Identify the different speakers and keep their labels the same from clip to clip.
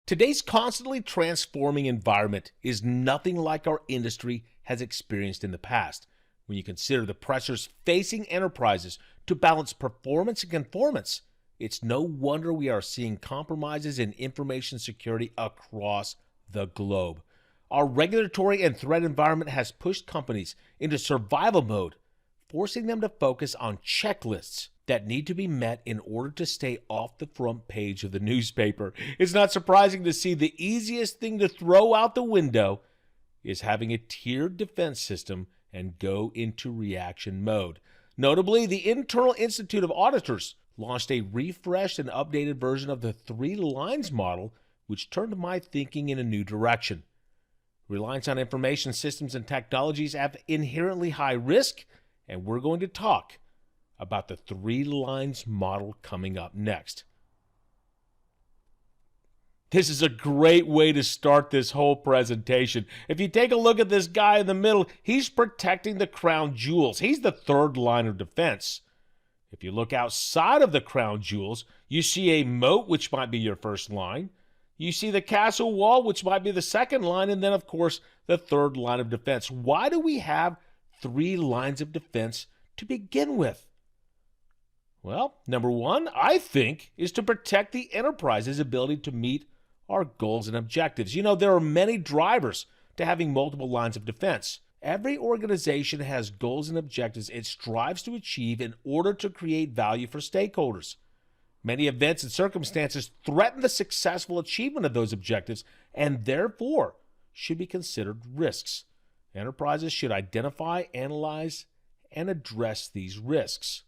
Speaker 1: Today's constantly transforming environment is nothing like our industry has experienced in the past. When you consider the pressures facing enterprises to balance performance and conformance, it's no wonder we are seeing compromises in information security across the globe. Our regulatory and threat environment has pushed companies into survival mode, forcing them to focus on checklists that need to be met in order to stay off the front page of the newspaper. It's not surprising to see the easiest thing to throw out the window is having a tiered defense system and go into reaction mode. Notably, the Internal Institute of Auditors launched a refreshed and updated version of the 3 lines model, which turned my thinking in a new direction. Reliance on information systems and technologies have inherently high risk, and we're going to talk about the 3 lines model coming up next. This is a great way to start this whole presentation. If you take a look at this guy in the middle, he's protecting the crown jewels. He's the 3rd line of defense. If you look outside of the crown jewels, you see a moat, which might be your 1st line. You see the castle wall, which might be the 2nd line, and then, of course, the 3rd line of defense. Why do we have 3 lines of defense to begin with? Well, number 1, I think, is to protect the enterprise's ability to meet our goals and objectives. There are many drivers to having multiple lines of defense. Every organization has goals and objectives it strives to achieve in order to create value for stakeholders. Many events and circumstances threaten the successful achievement of those objectives and therefore should be considered risks. Enterprises should identify, analyze, and address these risks.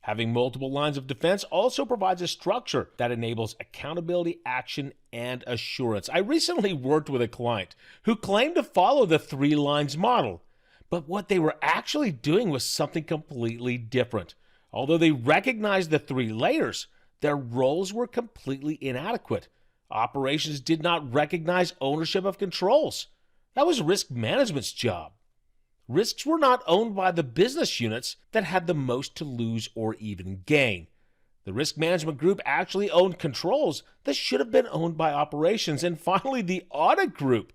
Speaker 1: Having multiple lines of defense also provides a structure that enables accountability, action, and assurance. I recently worked with a client who claimed to follow the 3 lines model, but what they were actually doing was something completely different. Although they recognized the 3 layers, their roles were completely inadequate. Operations did not recognize ownership of controls. That was risk management's job. Risks were not owned by the business units that had the most to lose or even gain. The risk management group actually owned controls that should have been owned by operations. And finally, the audit group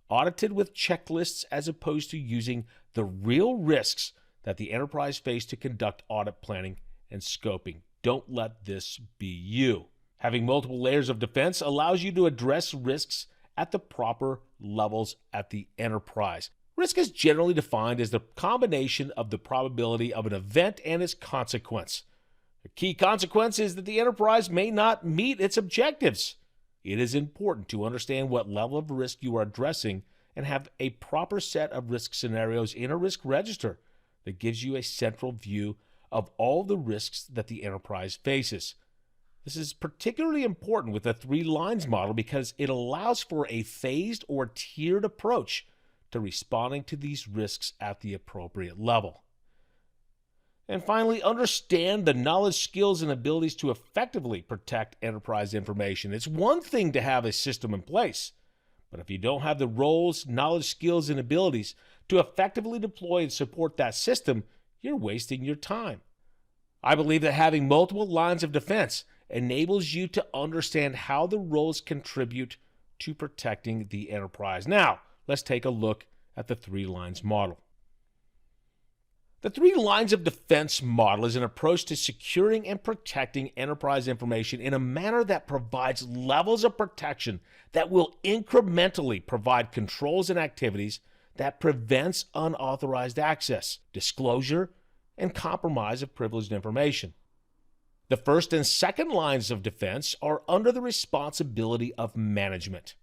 Speaker 1: audited with checklists as opposed to using the real risks that the enterprise faced to conduct audit planning and scoping. Don't let this be you. Having multiple layers of defense allows you to address risks at the proper levels at the enterprise. Risk is generally defined as the combination of the probability of an event and its consequence. A key consequence is that the enterprise may not meet its objectives. It is important to understand what level of risk you are addressing and have a proper set of risk scenarios in a risk register that gives you a central view of all the risks that the enterprise faces. This is particularly important with the 3 lines model because it allows for a phased or tiered approach to responding to these risks at the appropriate level. And finally, understand the knowledge, skills, and abilities to effectively protect enterprise information. It's one thing to have a system in place, but if you don't have the roles, knowledge, skills, and abilities to effectively deploy and support that system, you're wasting your time. I believe that having multiple lines of defense enables you to understand how the roles contribute to protecting the enterprise. Now, let's take a look at the 3 lines model. The 3 lines of defense model is an approach to securing and protecting enterprise information in a manner that provides levels of protection that will incrementally provide controls and activities that prevents unauthorized access, disclosure, and compromise of privileged information. The 1st and 2nd lines of defense are under the responsibility of management.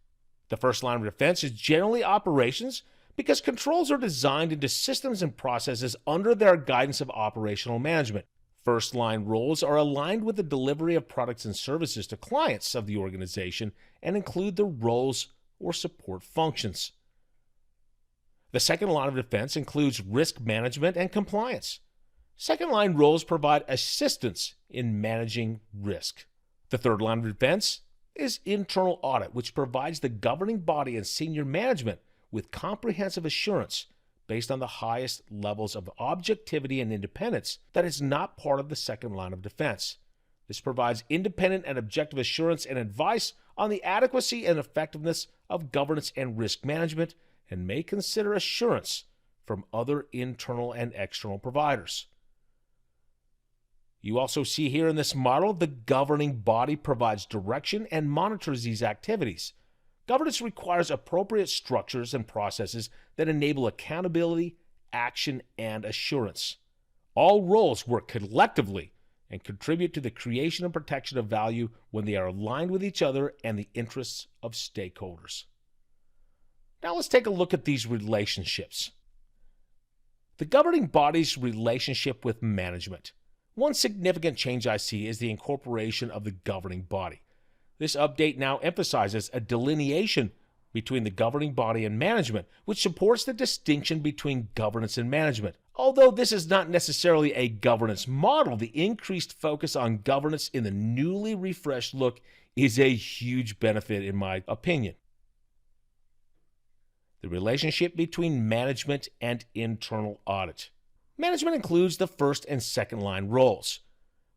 Speaker 1: The 1st line of defense is generally operations because controls are designed into systems and processes under their guidance of operational management. 1st line roles are aligned with the delivery of products and services to clients of the organization and include the roles or support functions. The 2nd line of defense includes risk management and compliance. 2nd line roles provide assistance in managing risk. The 3rd line of defense is internal audit, which provides the governing body and senior management with comprehensive assurance based on the highest levels of objectivity and independence that is not part of the 2nd line of defense. This provides independent and objective assurance and advice on the adequacy and effectiveness of governance and risk management and may consider assurance from other internal and external providers. You also see here in this model, the governing body provides direction and monitors these activities. Governance requires appropriate structures and processes that enable accountability, action, and assurance. All roles work collectively and contribute to the creation and protection of value when they are aligned with each other and the interests of stakeholders. Now let's take a look at these relationships. The governing body's relationship with management. One significant change I see is the incorporation of the governing body. This update now emphasizes a delineation between the governing body and management, which supports the distinction between governance and management. Although this is not necessarily a governance model, the increased focus on governance in the newly refreshed look is a huge benefit in my opinion. The relationship between management and internal audit. Management includes the first and second line roles.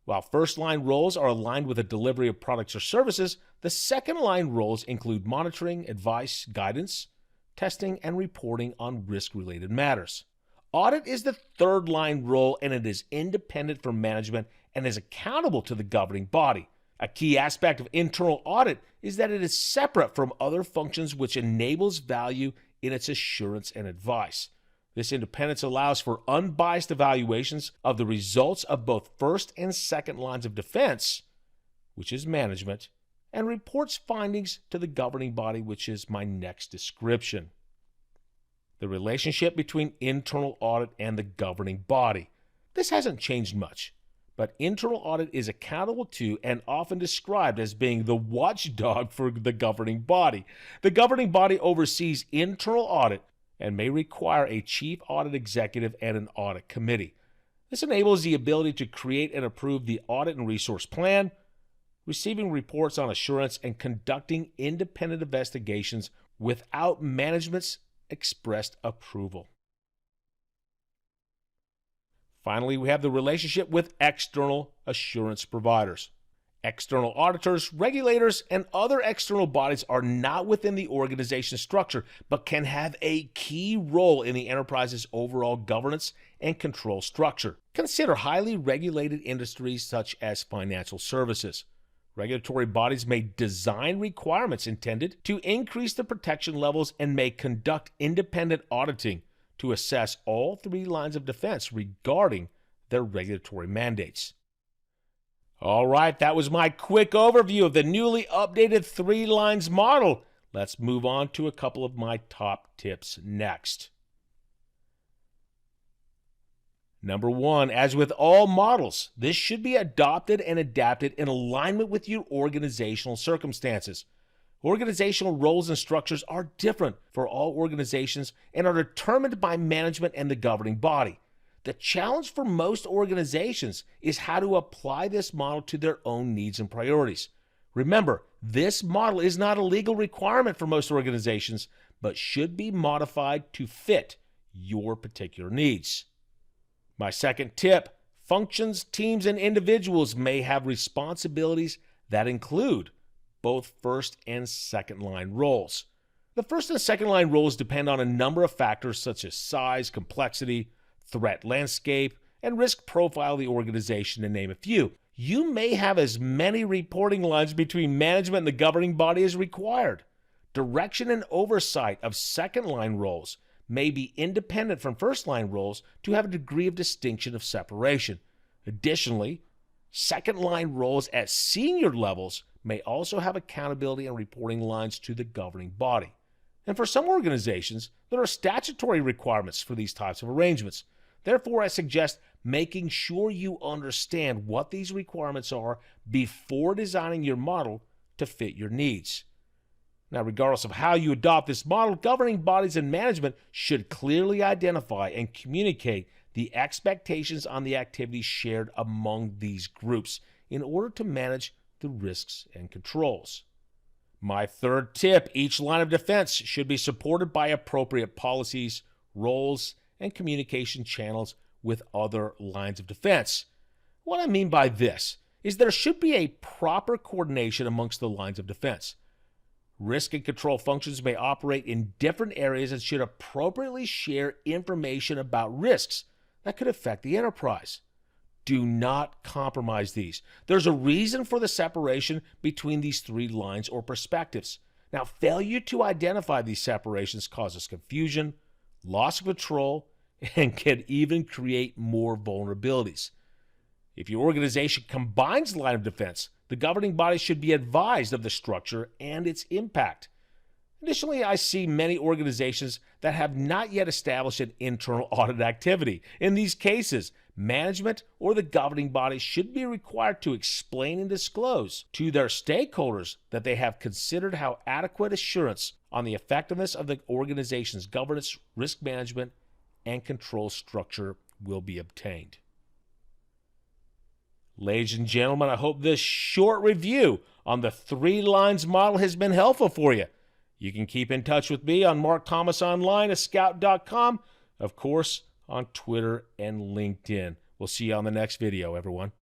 Speaker 1: While first line roles are aligned with the delivery of products or services, the second line roles include monitoring, advice, guidance, testing, and reporting on risk-related matters. Audit is the third line role, and it is independent from management and is accountable to the governing body. A key aspect of internal audit is that it is separate from other functions, which enables value in its assurance and advice. This independence allows for unbiased evaluations of the results of both first and second lines of defense, which is management, and reports findings to the governing body, which is my next description. The relationship between internal audit and the governing body. This hasn't changed much, but internal audit is accountable to and often described as being the watchdog for the governing body. The governing body oversees internal audit and may require a chief audit executive and an audit committee. This enables the ability to create and approve the audit and resource plan, receiving reports on assurance, and conducting independent investigations without management's expressed approval. Finally, we have the relationship with external assurance providers. External auditors, regulators, and other external bodies are not within the organization structure, but can have a key role in the enterprise's overall governance and control structure. Consider highly regulated industries such as financial services. Regulatory bodies may design requirements intended to increase the protection levels and may conduct independent auditing to assess all three lines of defense regarding their regulatory mandates. All right, that was my quick overview of the newly updated 3 lines model. Let's move on to a couple of my top tips next. Number 1, as with all models, this should be adopted and adapted in alignment with your organizational circumstances. Organizational roles and structures are different for all organizations and are determined by management and the governing body. The challenge for most organizations is how to apply this model to their own needs and priorities. Remember, this model is not a legal requirement for most organizations, but should be modified to fit your particular needs. My second tip, functions, teams, and individuals may have responsibilities that include both first and second line roles. The first and second line roles depend on a number of factors such as size, complexity, threat landscape, and risk profile of the organization, to name a few. You may have as many reporting lines between management and the governing body as required. Direction and oversight of second line roles may be independent from first line roles to have a degree of distinction of separation. Additionally, second line roles at senior levels may also have accountability and reporting lines to the governing body. And for some organizations, there are statutory requirements for these types of arrangements. Therefore, I suggest making sure you understand what these requirements are before designing your model to fit your needs. Now, regardless of how you adopt this model, governing bodies and management should clearly identify and communicate the expectations on the activities shared among these groups in order to manage the risks and controls. My third tip, each line of defense should be supported by appropriate policies, roles, and communication channels with other lines of defense. What I mean by this is there should be a proper coordination amongst the lines of defense. Risk and control functions may operate in different areas and should appropriately share information about risks that could affect the enterprise. Do not compromise these. There's a reason for the separation between these three lines or perspectives. Now, failure to identify these separations causes confusion, loss of control, and can even create more vulnerabilities. If your organization combines line of defense, the governing body should be advised of the structure and its impact. Additionally, I see many organizations that have not yet established an internal audit activity. In these cases, management or the governing body should be required to explain and disclose to their stakeholders that they have considered how adequate assurance on the effectiveness of the organization's governance, risk management, and control structure will be obtained. Ladies and gentlemen, I hope this short review on the three lines model has been helpful for you. You can keep in touch with me on Mark Thomas Online at scout.com, of course, on Twitter and LinkedIn. We'll see you on the next video, everyone.